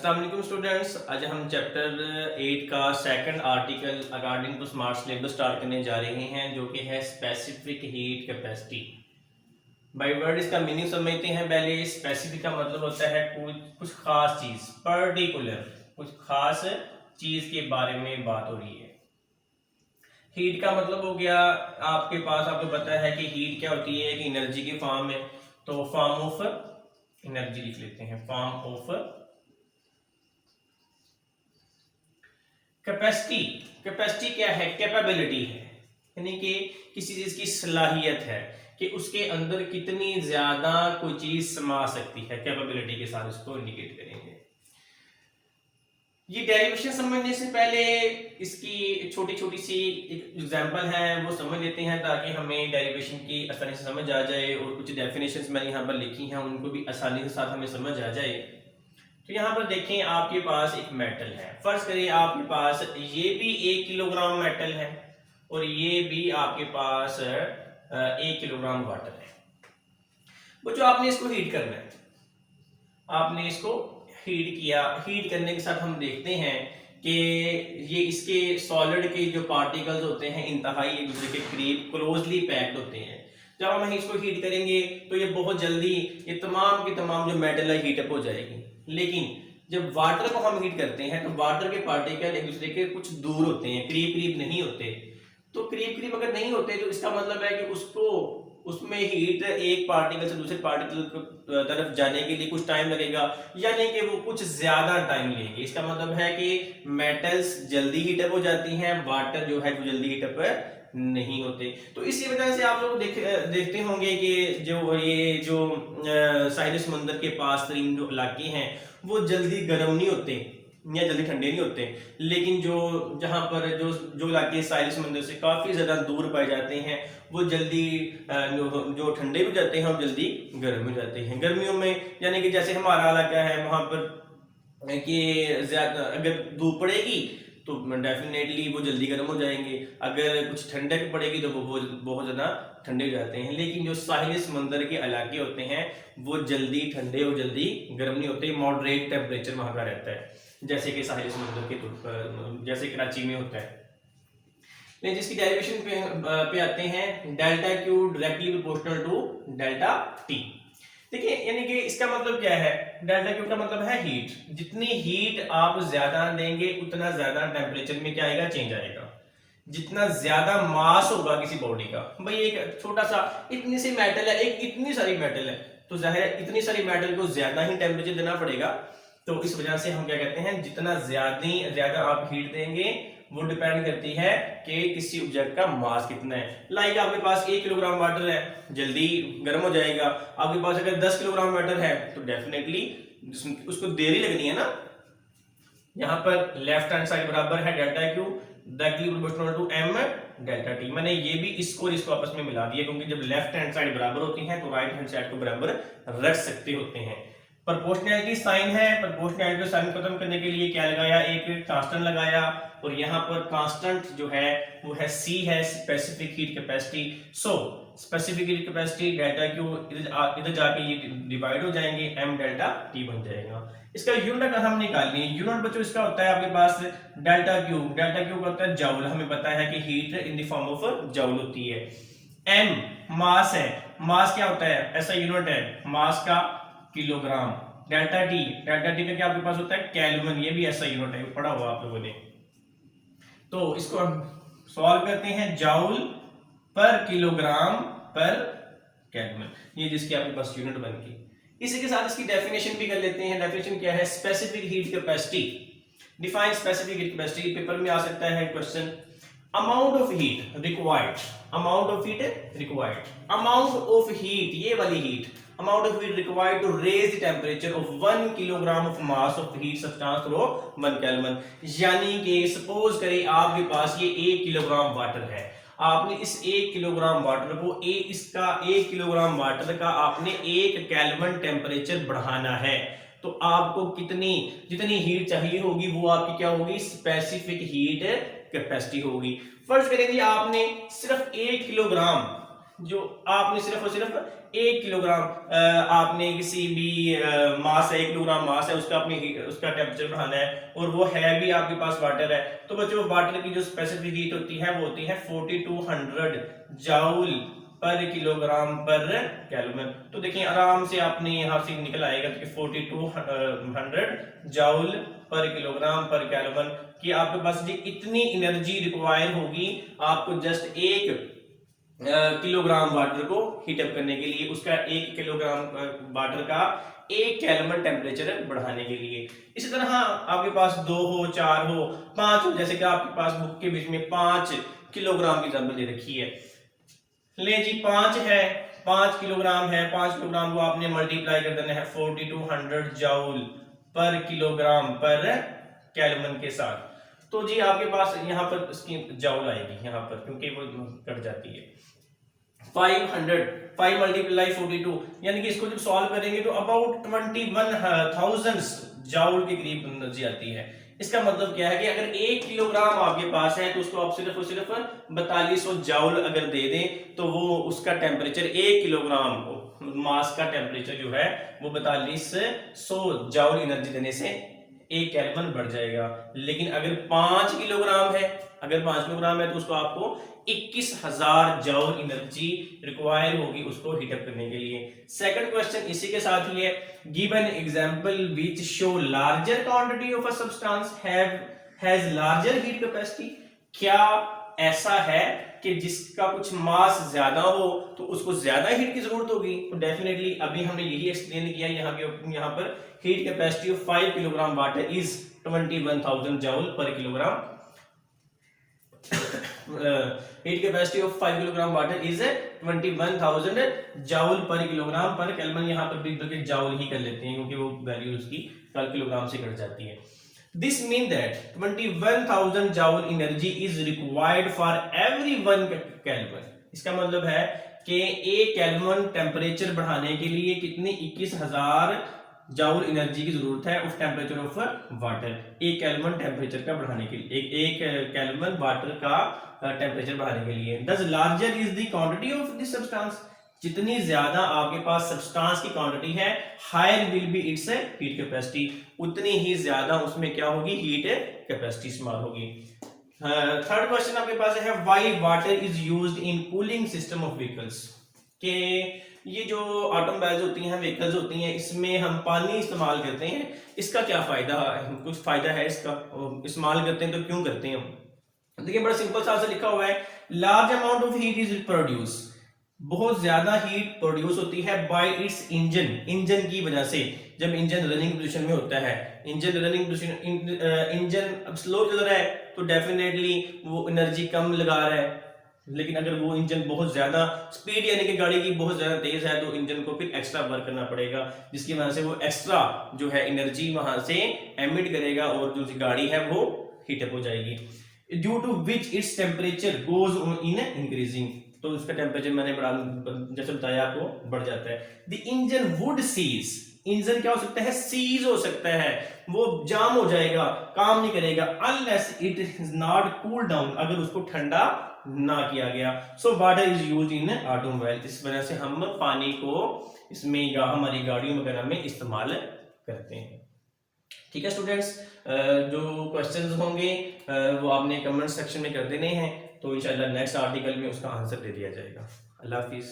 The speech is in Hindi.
अस्सलाम वालेकुम स्टूडेंट्स। आज हम चैप्टर 8 का second article according to smart syllabus start करने जा रहे हैं, जो कि है specific heat capacity. By word इसका मीनिंग समझते हैं। पहले स्पेसिफिक का मतलब होता है कुछ खास चीज, पर्टिकुलर कुछ खास चीज के बारे में बात हो रही है। हीट का मतलब हो गया आपके पास, आपको पता है कि हीट क्या होती है कि एनर्जी की फॉर्म है, तो फॉर्म ऑफ एनर्जी लिख लेते हैं, फॉर्म ऑफ कैपेसिटी। कैपेसिटी क्या है? कैपेबिलिटी है, यानी कि किसी चीज की सलाहियत है कि उसके अंदर कितनी ज्यादा कोई चीज समा सकती है। कैपेबिलिटी के साथ इसको इंडिकेट करेंगे। ये डेरिवेशन समझने से पहले इसकी छोटी छोटी सी एक एग्जांपल है, वो समझ लेते हैं ताकि हमें डेरिवेशन की आसानी से समझ आ जाए, और कुछ डेफिनेशंस मैंने यहाँ पर लिखी हैं उनको भी आसानी के साथ हमें समझ आ जाए। तो यहाँ पर देखें, आपके पास एक मेटल है। फर्ज करिए आपके पास ये भी 1 किलोग्राम मेटल है और ये भी आपके पास 1 किलोग्राम वाटर है। बच्चों आपने इसको हीट करना है, आपने इसको हीट किया। हीट करने के साथ हम देखते हैं कि ये इसके सॉलिड के जो पार्टिकल्स होते हैं इंतहाई एक दूसरे के करीब क्लोजली पैक्ड होते हैं। जब हम इसको हीट करेंगे तो ये बहुत जल्दी ये तमाम की तमाम जो मेटल है हीटअप हो जाएगी। लेकिन जब वाटर को हम हीट करते हैं तो वाटर के पार्टिकल एक दूसरे के कुछ दूर होते हैं, करीब करीब नहीं होते। तो करीब करीब अगर नहीं होते तो इसका मतलब है कि उसको उसमें हीट एक पार्टिकल से दूसरे पार्टिकल तरफ जाने के लिए कुछ टाइम लगेगा, यानी कि वो कुछ ज्यादा टाइम लेंगे। इसका मतलब है कि मेटल्स जल्दी हीटअप हो जाती हैं, वाटर जो है वो जल्दी हीटअप नहीं होते। तो इसी वजह से आप लोग देखते होंगे कि जो साहिल समुंदर के पास तरीन जो इलाके हैं वो जल्दी गर्म नहीं होते या जल्दी ठंडे नहीं होते। लेकिन जो जहां पर जो इलाके साहिल समुंदर से काफी ज्यादा दूर पाए जाते हैं वो जल्दी जो ठंडे भी जाते हैं और जल्दी गर्म हो जाते हैं। गर्मियों में यानी कि जैसे हमारा इलाका है वहां पर कि ज्यादा अगर धूप पड़ेगी तो डेफिनेटली वो जल्दी गर्म हो जाएंगे, अगर कुछ ठंडक पड़ेगी तो वो बहुत ज्यादा ठंडे हो जाते हैं। लेकिन जो साहिल समंदर के इलाके होते हैं वो जल्दी ठंडे और जल्दी गर्म नहीं होते, मॉडरेट टेम्परेचर वहां का रहता है, जैसे कि साहिल समंदर के जैसे कराची में होता है। जिसकी डेरिवेशन पे आते हैं, delta Q directly proportional to delta T. देखिए यानी कि इसका मतलब क्या है? डेल्टा क्यू का मतलब है हीट। जितनी हीट आप ज्यादा देंगे उतना ज्यादा टेम्परेचर में क्या आएगा? चेंज आएगा। जितना ज्यादा मास होगा किसी बॉडी का, भाई एक छोटा सा इतनी सी मेटल है, एक इतनी सारी मेटल है, तो जाहिर है इतनी सारी मेटल को ज्यादा ही टेम्परेचर देना पड़ेगा। तो इस वजह से हम क्या कहते हैं, जितना ज्यादा आप हीट देंगे वो डिपेंड करती है कि किसी ऑब्जेक्ट का मास कितना है। लाइक आपके पास 1 किलोग्राम वाटर है, जल्दी गर्म हो जाएगा। आपके पास अगर 10 किलोग्राम वाटर है तो डेफिनेटली उसको देरी लगनी है ना। यहाँ पर लेफ्ट हैंड साइड बराबर है delta Q directly proportional to M delta T. मैंने ये भी इसको आपस में मिला दिया, क्योंकि जब लेफ्ट हैंड साइड बराबर होती है तो राइट हैंड साइड को बराबर रख सकते होते हैं। प्रोपोर्शनैलिटी साइन है, प्रोपोर्शनैलिटी साइन खत्म करने के लिए क्या लगाया? एक कांस्टेंट लगाया, और यहाँ पर कांस्टेंट जो है वो है सी है, specific heat capacity. So specific heat capacity delta Q इधर जाके ये डिवाइड हो जाएंगे, एम डेल्टा टी बन जाएगा। इसका यूनिट अगर हम निकालनी है, यूनिट बच्चों इसका होता है आपके पास डेल्टा क्यू। डेल्टा क्यू का होता है जूल। हमें पता है कि heat in the form of joule होती है। एम मास है, मास क्या होता है? ऐसा यूनिट है मास का किलोग्राम। डेल्टा टी का क्या आपके पास होता है? केल्विन। ये भी ऐसा यूनिट है, पढ़ा हुआ आप लोगों ने। तो इसको हम सॉल्व करते हैं, जूल पर किलोग्राम पर केल्विन, ये जिसकी आपके पास यूनिट बन गई। इसी के साथ इसकी डेफिनेशन भी कर लेते हैं। डेफिनेशन क्या है? Specific heat capacity. Define specific heat capacity. Paper में आ सकता है question. Amount of heat required, amount of heat required, amount of heat, ये वाली heat, amount of heat required to raise the temperature of 1 kilogram of mass of heat substance through 1 Kelvin। यानी कि सपोज करें आपके पास ये 1 किलोग्राम वाटर है, आपने इस 1 किलोग्राम वाटर को इसका 1 किलोग्राम वाटर का आपने 1 केल्विन टेम्परेचर बढ़ाना है, तो आपको जितनी हीट चाहिए होगी वो आपकी क्या होगी? स्पेसिफिक हीट कैपेसिटी होगी। फर्ज करेंगे आपने सिर्फ 1 किलोग्राम, जो आपने सिर्फ और सिर्फ 1 किलोग्राम आपने किसी भी मास है, 1 किलोग्राम मास है, उसका टेम्परेचर बढ़ाना है और वो है भी आपके पास वाटर है, तो बच्चों वाटर की जो स्पेसिफिक हीट होती है वो होती है 4200 जाउल पर किलोग्राम पर केल्विन। तो देखिए आराम से आपने यहां से निकल आएगा कि 4200 जाउल पर किलोग्राम पर केल्विन कि आपके पास जी इतनी एनर्जी रिक्वायर होगी आपको जस्ट 1 किलोग्राम वाटर को हीटअप करने के लिए, उसका 1 किलोग्राम वाटर का 1 केल्विन टेम्परेचर बढ़ाने के लिए। इसी तरह आपके पास 2 हो, 4 हो, 5 हो, जैसे कि आपके पास बुक के बीच में 5 किलोग्राम की एग्जांपल दे रखी है। ले जी 5 है, 5 किलोग्राम है, 5 किलोग्राम को आपने मल्टीप्लाई कर देना है 4200 जाउल पर किलोग्राम पर केल्विन के साथ। तो जी आपके पास यहाँ पर इसकी जाउल आएगी यहाँ पर, क्योंकि वो कट जाती है। 5 मल्टीप्लाई 42 यानी कि इसको जब सॉल्व करेंगे तो अबाउट 21,000 जाउल के करीब एनर्जी आती है। इसका मतलब क्या है कि अगर 1 किलोग्राम आपके पास है तो उसको आप सिर्फ और सिर्फ 4200 जाउल अगर दे दें तो वो उसका टेम्परेचर 1 किलोग्राम मास का टेम्परेचर जो है वो 4200 जाउल एनर्जी देने से 1 केल्विन बढ़ जाएगा। लेकिन अगर 5 किलोग्राम है, तो उसको आपको 21,000 जाउल एनर्जी रिक्वायर होगी उसको हीटअप करने के लिए। सेकंड क्वेश्चन इसी के साथ ही है, give an example which show larger quantity of a substance has larger heat capacity. क्या ऐसा है कि जिसका कुछ मास ज्यादा हो तो उसको ज्यादा हीट की जरूरत होगी? तो डेफिनेटली अभी हमने यही एक्सप्लेन किया यहाँ पर heat capacity of 5 kilogram water is 21,000 joule पर kilogram. Heat capacity of 5 kilogram water is 21,000 joule पर किलोग्राम पर केल्विन। यहाँ पर भी बल्कि जाउल ही कर लेते हैं क्योंकि वो वैल्यू उसकी किलोग्राम से कट जाती है। This means that 21,000 joule energy is required for every 1 Kelvin। इसका मतलब है कि 1 केल्विन टेम्परेचर बढ़ाने के लिए कितनी 21,000 जाउल एनर्जी की जरूरत है उस temperature of water, 1 kelvin temperature का बढ़ाने के लिए, एक केल्विन वाटर का टेम्परेचर बढ़ाने के लिए। Thus larger is the quantity of this substance। जितनी ज्यादा आपके पास सब्सटेंस की क्वांटिटी है, higher will be its heat capacity, उतनी ही ज्यादा उसमें क्या होगी, हीट कैपेसिटी इस्तेमाल होगी। थर्ड क्वेश्चन आपके पास है, why water is used in cooling system of vehicles. के ये जो ऑटोमोबाइल्स होती हैं, व्हीकल्स होती हैं, इसमें हम पानी इस्तेमाल करते हैं, इसका क्या फायदा है? कुछ फायदा है इसका, इस्तेमाल करते हैं तो क्यों करते हैं? देखिए बड़ा सिंपल सा लिखा हुआ है, large amount of heat is produce, बहुत ज्यादा हीट प्रोड्यूस होती है बाय इट्स इंजन की वजह से। जब इंजन रनिंग पोजीशन में होता है, इंजन अब स्लो चल रहा है तो डेफिनेटली वो एनर्जी कम लगा रहा है, लेकिन अगर वो इंजन बहुत ज्यादा स्पीड यानी कि गाड़ी की बहुत ज्यादा तेज है तो इंजन को फिर एक्स्ट्रा वर्क करना पड़ेगा, जिसकी वजह से वो एक्स्ट्रा जो है एनर्जी वहां से एमिट करेगा और जो गाड़ी है वो हीटअप हो जाएगी। Due to which its temperature goes in increasing, तो उसका टेम्परेचर मैंने बड़ा जैसे बताया आपको बढ़ जाता है। The engine would seize, engine क्या हो सकता है, सीज हो सकता है, वो जाम हो जाएगा, काम नहीं करेगा, unless it is not cool down, अगर उसको ठंडा ना किया गया। So water is used in automobile, इस वजह से हम पानी को इसमें या हमारी गाड़ियों वगैरह में इस्तेमाल करते हैं। ठीक है स्टूडेंट्स, जो क्वेश्चंस होंगे वो आपने कमेंट सेक्शन में कर देने हैं, तो इंशाल्लाह नेक्स्ट आर्टिकल में उसका आंसर दे दिया जाएगा। अल्लाह हाफिज।